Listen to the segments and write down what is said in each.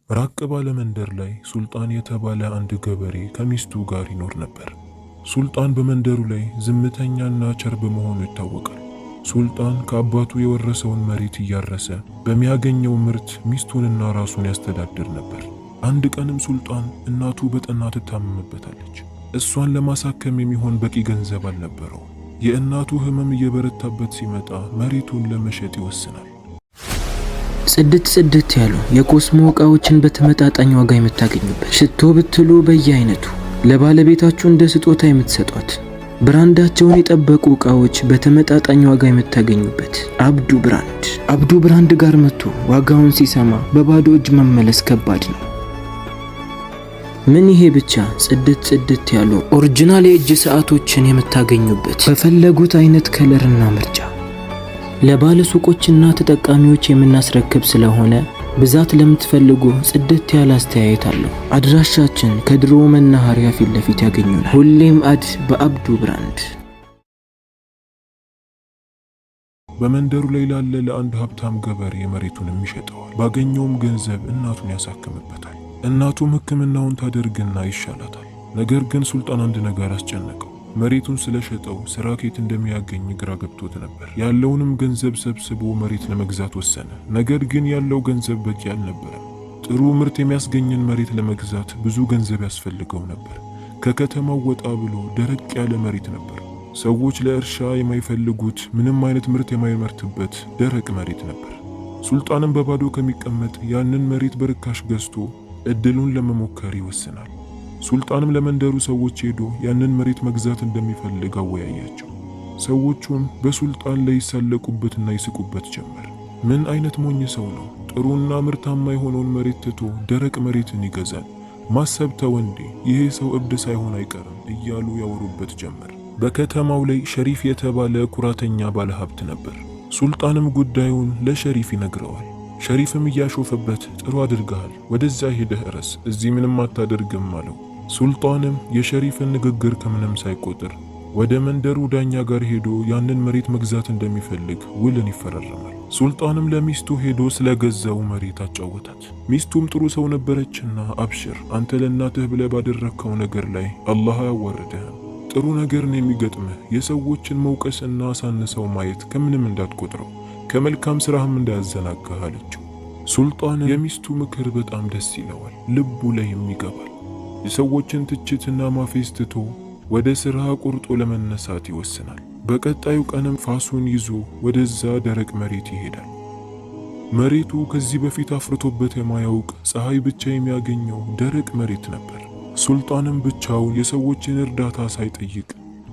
ራቅ ባለ መንደር ላይ ሱልጣን የተባለ አንድ ገበሬ ከሚስቱ ጋር ይኖር ነበር። ሱልጣን በመንደሩ ላይ ዝምተኛና ቸር በመሆኑ ይታወቃል። ሱልጣን ከአባቱ የወረሰውን መሬት እያረሰ በሚያገኘው ምርት ሚስቱንና ራሱን ያስተዳድር ነበር። አንድ ቀንም ሱልጣን እናቱ በጠና ትታመምበታለች። እሷን ለማሳከም የሚሆን በቂ ገንዘብ አልነበረው። የእናቱ ህመም እየበረታበት ሲመጣ መሬቱን ለመሸጥ ይወስናል። ጽድት ያሉ የኮስሞ ዕቃዎችን በተመጣጣኝ ዋጋ የምታገኙበት፣ ሽቶ ብትሉ በየአይነቱ ለባለቤታችሁ እንደ ስጦታ የምትሰጧት፣ ብራንዳቸውን የጠበቁ ዕቃዎች በተመጣጣኝ ዋጋ የምታገኙበት አብዱ ብራንድ። አብዱ ብራንድ ጋር መጥቶ ዋጋውን ሲሰማ በባዶ እጅ መመለስ ከባድ ነው። ምን ይሄ ብቻ! ጽድት ያሉ ኦሪጂናል የእጅ ሰዓቶችን የምታገኙበት በፈለጉት አይነት ከለርና ምርጫ ለባለ ሱቆችና ተጠቃሚዎች የምናስረክብ ስለሆነ ብዛት ለምትፈልጉ ጽድት ያለ አስተያየት አለው። አድራሻችን ከድሮ መናኸሪያ ፊት ለፊት ያገኙናል። ሁሌም በአብዱ ብራንድ። በመንደሩ ላይ ላለ ለአንድ ሀብታም ገበሬ መሬቱን ይሸጠዋል። ባገኘውም ገንዘብ እናቱን ያሳክምበታል። እናቱም ሕክምናውን ታደርግና ይሻላታል። ነገር ግን ሱልጣን አንድ ነገር አስጨነቀው። መሬቱን ስለሸጠው ስራ ከየት እንደሚያገኝ ግራ ገብቶት ነበር። ያለውንም ገንዘብ ሰብስቦ መሬት ለመግዛት ወሰነ። ነገር ግን ያለው ገንዘብ በቂ አልነበረም። ጥሩ ምርት የሚያስገኝን መሬት ለመግዛት ብዙ ገንዘብ ያስፈልገው ነበር። ከከተማው ወጣ ብሎ ደረቅ ያለ መሬት ነበር። ሰዎች ለእርሻ የማይፈልጉት ምንም አይነት ምርት የማይመርትበት ደረቅ መሬት ነበር። ሱልጣንም በባዶ ከሚቀመጥ ያንን መሬት በርካሽ ገዝቶ እድሉን ለመሞከር ይወስናል። ሱልጣንም ለመንደሩ ሰዎች ሄዶ ያንን መሬት መግዛት እንደሚፈልግ አወያያቸው። ሰዎቹም በሱልጣን ላይ ይሳለቁበትና ይስቁበት ጀመር። ምን አይነት ሞኝ ሰው ነው! ጥሩና ምርታማ የሆነውን መሬት ትቶ ደረቅ መሬትን ይገዛል? ማሰብ ተው እንዴ! ይሄ ሰው እብድ ሳይሆን አይቀርም እያሉ ያወሩበት ጀመር። በከተማው ላይ ሸሪፍ የተባለ ኩራተኛ ባለሀብት ነበር። ሱልጣንም ጉዳዩን ለሸሪፍ ይነግረዋል። ሸሪፍም እያሾፈበት ጥሩ አድርገሃል፣ ወደዛ ሄደህ እረስ፣ እዚህ ምንም አታደርግም አለው። ሱልጣንም የሸሪፍን ንግግር ከምንም ሳይቆጥር ወደ መንደሩ ዳኛ ጋር ሄዶ ያንን መሬት መግዛት እንደሚፈልግ ውልን ይፈራረማል። ሱልጣንም ለሚስቱ ሄዶ ስለገዛው መሬት አጫወታት። ሚስቱም ጥሩ ሰው ነበረችና አብሽር፣ አንተ ለእናትህ ብለህ ባደረግከው ነገር ላይ አላህ አያዋርድህም። ጥሩ ነገርን የሚገጥምህ የሰዎችን መውቀስና አሳንሰው ማየት ከምንም እንዳትቆጥረው፣ ከመልካም ስራህም እንዳያዘናጋህ አለችው። ሱልጣን የሚስቱ ምክር በጣም ደስ ይለዋል፣ ልቡ ላይም ይገባል። የሰዎችን ትችትና ማፌዝ ትቶ ወደ ስራ ቁርጦ ለመነሳት ይወስናል። በቀጣዩ ቀንም ፋሱን ይዞ ወደዛ ደረቅ መሬት ይሄዳል። መሬቱ ከዚህ በፊት አፍርቶበት የማያውቅ ፀሐይ ብቻ የሚያገኘው ደረቅ መሬት ነበር። ሱልጣንም ብቻውን የሰዎችን እርዳታ ሳይጠይቅ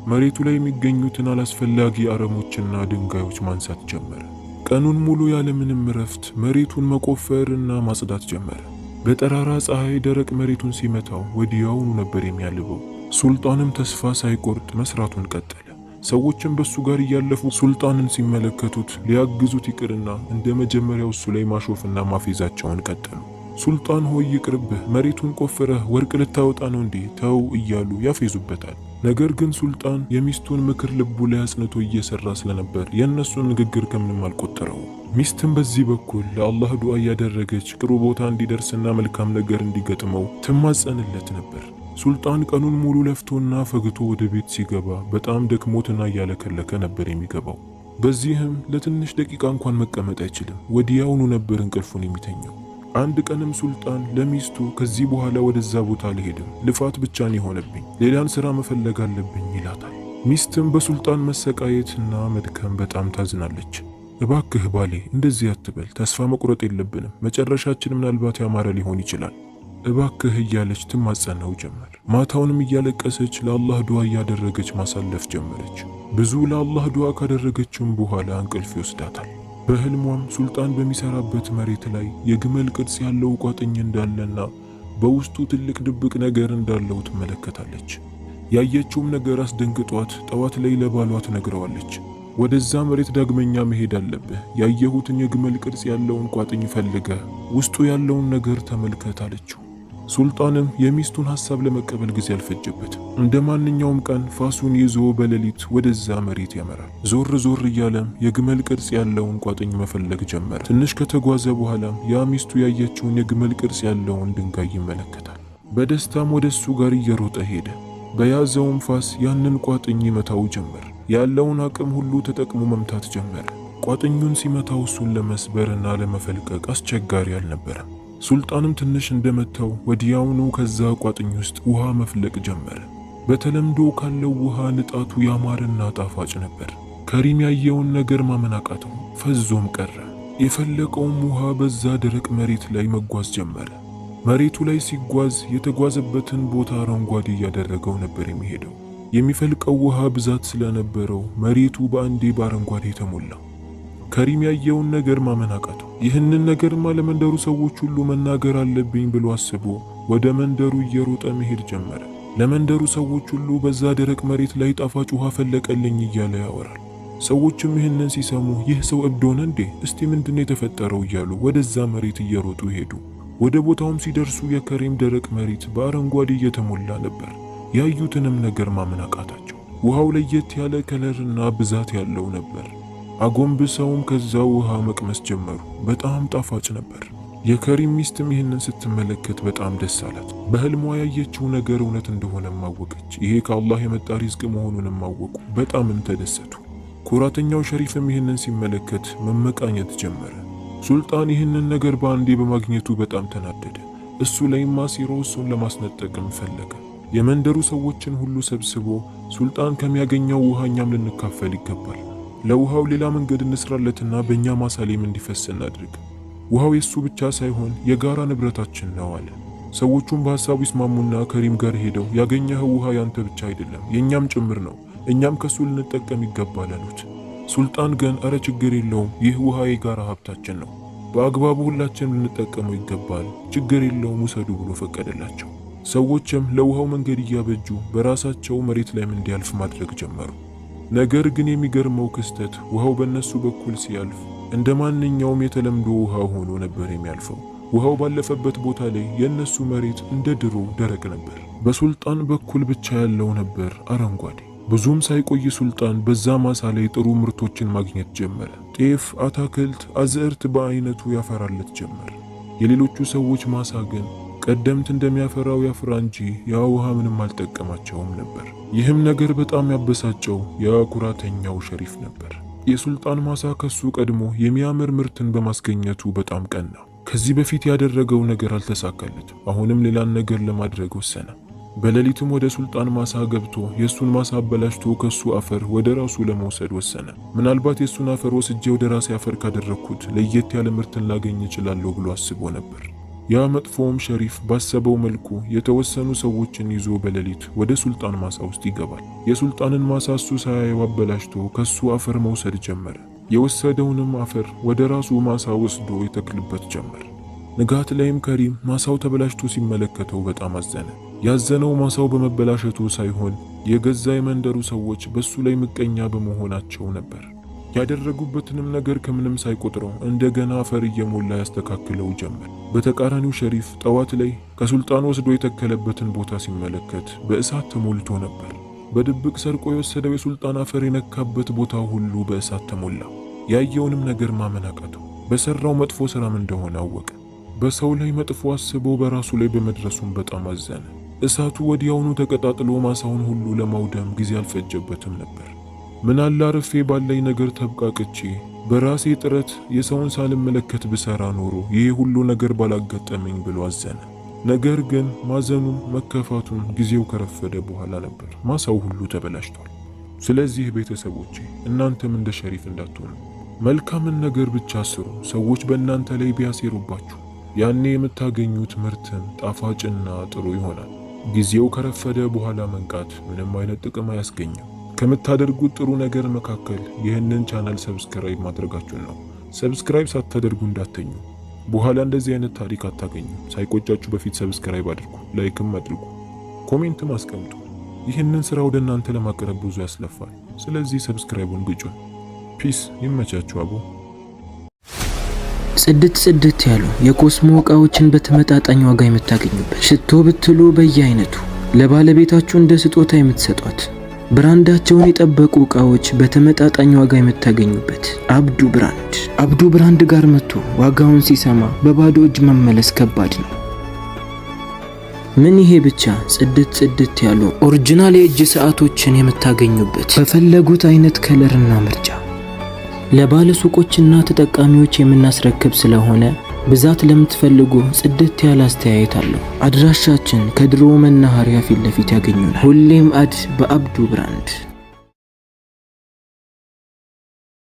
መሬቱ ላይ የሚገኙትን አላስፈላጊ አረሞችና ድንጋዮች ማንሳት ጀመረ። ቀኑን ሙሉ ያለምንም እረፍት መሬቱን መቆፈርና ማጽዳት ጀመረ። በጠራራ ፀሐይ ደረቅ መሬቱን ሲመታው ወዲያውኑ ነበር የሚያልበው። ሱልጣንም ተስፋ ሳይቆርጥ መስራቱን ቀጠለ። ሰዎችም በሱ ጋር እያለፉ ሱልጣንን ሲመለከቱት ሊያግዙት ይቅርና እንደ መጀመሪያው እሱ ላይ ማሾፍና ማፌዛቸውን ቀጠሉ። ሱልጣን ሆይ ይቅርብህ፣ መሬቱን ቆፍረህ ወርቅ ልታወጣ ነው እንዴ? ተው እያሉ ያፌዙበታል። ነገር ግን ሱልጣን የሚስቱን ምክር ልቡ ላይ አጽንቶ እየሰራ ስለነበር የእነሱን ንግግር ከምንም አልቆጠረው። ሚስትም በዚህ በኩል ለአላህ ዱዓ እያደረገች ጥሩ ቦታ እንዲደርስና መልካም ነገር እንዲገጥመው ትማጸንለት ነበር። ሱልጣን ቀኑን ሙሉ ለፍቶና ፈግቶ ወደ ቤት ሲገባ በጣም ደክሞትና እያለከለከ ነበር የሚገባው። በዚህም ለትንሽ ደቂቃ እንኳን መቀመጥ አይችልም። ወዲያውኑ ነበር እንቅልፉን የሚተኛው። አንድ ቀንም ሱልጣን ለሚስቱ ከዚህ በኋላ ወደዛ ቦታ አልሄድም፣ ልፋት ብቻ ነው የሆነብኝ፣ ሌላን ስራ መፈለግ አለብኝ ይላታል። ሚስትም በሱልጣን መሰቃየትና መድከም በጣም ታዝናለች። እባክህ ባሌ እንደዚህ አትበል፣ ተስፋ መቁረጥ የለብንም፣ መጨረሻችን ምናልባት ያማረ ሊሆን ይችላል፣ እባክህ እያለች ትማጸነው ጀመር። ማታውንም እያለቀሰች ለአላህ ዱዓ እያደረገች ማሳለፍ ጀመረች። ብዙ ለአላህ ዱዓ ካደረገችም በኋላ እንቅልፍ ይወስዳታል። በህልሟም ሱልጣን በሚሰራበት መሬት ላይ የግመል ቅርጽ ያለው ቋጥኝ እንዳለና በውስጡ ትልቅ ድብቅ ነገር እንዳለው ትመለከታለች። ያየችውም ነገር አስደንግጧት ጠዋት ላይ ለባሏ ትነግረዋለች። ወደዛ መሬት ዳግመኛ መሄድ አለብህ፣ ያየሁትን የግመል ቅርጽ ያለውን ቋጥኝ ፈልገህ ውስጡ ያለውን ነገር ተመልከት አለችው። ሱልጣንም የሚስቱን ሐሳብ ለመቀበል ጊዜ አልፈጀበትም። እንደ ማንኛውም ቀን ፋሱን ይዞ በሌሊት ወደዛ መሬት ያመራል። ዞር ዞር እያለም የግመል ቅርጽ ያለውን ቋጥኝ መፈለግ ጀመረ። ትንሽ ከተጓዘ በኋላም ያ ሚስቱ ያየችውን የግመል ቅርጽ ያለውን ድንጋይ ይመለከታል። በደስታም ወደሱ ጋር እየሮጠ ሄደ። በያዘውም ፋስ ያንን ቋጥኝ ይመታው ጀመር። ያለውን አቅም ሁሉ ተጠቅሞ መምታት ጀመረ። ቋጥኙን ሲመታው እሱን ለመስበርና ለመፈልቀቅ አስቸጋሪ አልነበረም። ሱልጣንም ትንሽ እንደመታው ወዲያውኑ ከዛ ቋጥኝ ውስጥ ውሃ መፍለቅ ጀመረ። በተለምዶ ካለው ውሃ ንጣቱ ያማረና ጣፋጭ ነበር። ከሪም ያየውን ነገር ማመን አቃተው፣ ፈዞም ቀረ። የፈለቀውም ውሃ በዛ ደረቅ መሬት ላይ መጓዝ ጀመረ። መሬቱ ላይ ሲጓዝ የተጓዘበትን ቦታ አረንጓዴ እያደረገው ነበር የሚሄደው። የሚፈልቀው ውሃ ብዛት ስለነበረው መሬቱ በአንዴ በአረንጓዴ ተሞላ። ከሪም ያየውን ነገር ማመን አቃተው። ይህንን ነገርማ ለመንደሩ ሰዎች ሁሉ መናገር አለብኝ ብሎ አስቦ ወደ መንደሩ እየሮጠ መሄድ ጀመረ። ለመንደሩ ሰዎች ሁሉ በዛ ደረቅ መሬት ላይ ጣፋጭ ውሃ ፈለቀልኝ እያለ ያወራል። ሰዎችም ይህንን ሲሰሙ ይህ ሰው እብድ ሆነ እንዴ? እስቲ ምንድነው የተፈጠረው? እያሉ ወደዛ መሬት እየሮጡ ሄዱ። ወደ ቦታውም ሲደርሱ የከሪም ደረቅ መሬት በአረንጓዴ እየተሞላ ነበር። ያዩትንም ነገር ማመን አቃታቸው። ውሃው ለየት ያለ ከለርና ብዛት ያለው ነበር። አጎንብሰውም ከዛ ውሃ መቅመስ ጀመሩ። በጣም ጣፋጭ ነበር። የከሪም ሚስትም ይህንን ስትመለከት በጣም ደስ አላት። በህልሟ ያየችው ነገር እውነት እንደሆነም አወቀች። ይሄ ከአላህ የመጣ ሪዝቅ መሆኑንም አወቁ። በጣምም ተደሰቱ። ኩራተኛው ሸሪፍም ይህንን ሲመለከት መመቃኘት ጀመረ። ሱልጣን ይህንን ነገር በአንዴ በማግኘቱ በጣም ተናደደ። እሱ ላይማ ሲሮ እሱን ለማስነጠቅም ፈለገ። የመንደሩ ሰዎችን ሁሉ ሰብስቦ ሱልጣን ከሚያገኘው ውሃ እኛም ልንካፈል ይገባል፣ ለውሃው ሌላ መንገድ እንስራለትና በእኛ ማሳ ላይም እንዲፈስ እናድርግ። ውሃው የሱ ብቻ ሳይሆን የጋራ ንብረታችን ነው አለ። ሰዎቹም በሐሳቡ ይስማሙና ከሪም ጋር ሄደው ያገኘኸው ውሃ ያንተ ብቻ አይደለም የኛም ጭምር ነው፣ እኛም ከሱ ልንጠቀም ይገባል አሉት። ሱልጣን ግን አረ ችግር የለውም፣ ይህ ውሃ የጋራ ሀብታችን ነው፣ በአግባቡ ሁላችንም ልንጠቀመው ይገባል፣ ችግር የለውም ውሰዱ ብሎ ፈቀደላቸው። ሰዎችም ለውሃው መንገድ እያበጁ በራሳቸው መሬት ላይም እንዲያልፍ ማድረግ ጀመሩ። ነገር ግን የሚገርመው ክስተት ውሃው በእነሱ በኩል ሲያልፍ እንደ ማንኛውም የተለምዶ ውሃ ሆኖ ነበር የሚያልፈው። ውሃው ባለፈበት ቦታ ላይ የእነሱ መሬት እንደ ድሮ ደረቅ ነበር። በሱልጣን በኩል ብቻ ያለው ነበር አረንጓዴ። ብዙም ሳይቆይ ሱልጣን በዛ ማሳ ላይ ጥሩ ምርቶችን ማግኘት ጀመረ። ጤፍ፣ አታክልት፣ አዝዕርት በአይነቱ ያፈራለት ጀመር። የሌሎቹ ሰዎች ማሳ ግን ቀደምት እንደሚያፈራው ያፍራ እንጂ ያ ውሃ ምንም አልጠቀማቸውም ነበር። ይህም ነገር በጣም ያበሳጨው ያ ኩራተኛው ሸሪፍ ነበር። የሱልጣን ማሳ ከሱ ቀድሞ የሚያምር ምርትን በማስገኘቱ በጣም ቀና። ከዚህ በፊት ያደረገው ነገር አልተሳካለትም። አሁንም ሌላን ነገር ለማድረግ ወሰነ። በሌሊትም ወደ ሱልጣን ማሳ ገብቶ የሱን ማሳ አበላሽቶ ከሱ አፈር ወደ ራሱ ለመውሰድ ወሰነ። ምናልባት የሱን አፈር ወስጄ ወደ ራሴ አፈር ካደረኩት ለየት ያለ ምርትን ላገኝ እችላለሁ ብሎ አስቦ ነበር። ያ መጥፎም ሸሪፍ ባሰበው መልኩ የተወሰኑ ሰዎችን ይዞ በሌሊት ወደ ሱልጣን ማሳ ውስጥ ይገባል። የሱልጣንን ማሳ እሱ ሳያየው አበላሽቶ ከሱ አፈር መውሰድ ጀመረ። የወሰደውንም አፈር ወደ ራሱ ማሳ ወስዶ ይተክልበት ጀመር። ንጋት ላይም ከሪም ማሳው ተበላሽቶ ሲመለከተው በጣም አዘነ። ያዘነው ማሳው በመበላሸቱ ሳይሆን የገዛ የመንደሩ ሰዎች በሱ ላይ ምቀኛ በመሆናቸው ነበር። ያደረጉበትንም ነገር ከምንም ሳይቆጥረው እንደገና አፈር እየሞላ ያስተካክለው ጀመር። በተቃራኒው ሸሪፍ ጠዋት ላይ ከሱልጣን ወስዶ የተከለበትን ቦታ ሲመለከት በእሳት ተሞልቶ ነበር። በድብቅ ሰርቆ የወሰደው የሱልጣን አፈር የነካበት ቦታ ሁሉ በእሳት ተሞላ። ያየውንም ነገር ማመን አቃተው። በሰራው መጥፎ ስራም እንደሆነ አወቀ። በሰው ላይ መጥፎ አስቦ በራሱ ላይ በመድረሱም በጣም አዘነ። እሳቱ ወዲያውኑ ተቀጣጥሎ ማሳውን ሁሉ ለማውደም ጊዜ አልፈጀበትም ነበር። ምናለ አርፌ ባለኝ ነገር ተብቃቅቼ በራሴ ጥረት የሰውን ሳልመለከት ብሰራ ኖሮ ይሄ ሁሉ ነገር ባላጋጠመኝ ብሎ አዘነ። ነገር ግን ማዘኑም መከፋቱም ጊዜው ከረፈደ በኋላ ነበር። ማሳው ሁሉ ተበላሽቷል። ስለዚህ ቤተሰቦቼ እናንተም እንደ ሸሪፍ እንዳትሆኑ፣ መልካምን ነገር ብቻ ስሩ። ሰዎች በእናንተ ላይ ቢያሴሩባችሁ ያኔ የምታገኙት ምርትም ጣፋጭና ጥሩ ይሆናል። ጊዜው ከረፈደ በኋላ መንቃት ምንም አይነት ጥቅም አያስገኝም። ከምታደርጉት ጥሩ ነገር መካከል ይህንን ቻናል ሰብስክራይብ ማድረጋችሁን ነው። ሰብስክራይብ ሳታደርጉ እንዳትተኙ። በኋላ እንደዚህ አይነት ታሪክ አታገኙ። ሳይቆጫችሁ በፊት ሰብስክራይብ አድርጉ፣ ላይክም አድርጉ፣ ኮሜንትም አስቀምጡ። ይህንን ስራ ወደ እናንተ ለማቅረብ ብዙ ያስለፋል። ስለዚህ ሰብስክራይቡን ግጩን። ፒስ። ይመቻችሁ አቦ። ጽድት ያሉ የኮስሞ እቃዎችን በተመጣጣኝ ዋጋ የምታገኙበት፣ ሽቶ ብትሉ በየአይነቱ ለባለቤታችሁ እንደ ስጦታ የምትሰጧት፣ ብራንዳቸውን የጠበቁ እቃዎች በተመጣጣኝ ዋጋ የምታገኙበት አብዱ ብራንድ። አብዱ ብራንድ ጋር መጥቶ ዋጋውን ሲሰማ በባዶ እጅ መመለስ ከባድ ነው። ምን ይሄ ብቻ! ጽድት ያሉ ኦሪጂናል የእጅ ሰዓቶችን የምታገኙበት በፈለጉት አይነት ከለርና ምርጫ ለባለ ሱቆችና ተጠቃሚዎች የምናስረክብ ስለሆነ ብዛት ለምትፈልጉ ጽድት ያለ አስተያየት አለው። አድራሻችን ከድሮ መናኸሪያ ፊት ለፊት ያገኙናል። ሁሌም በአብዱ ብራንድ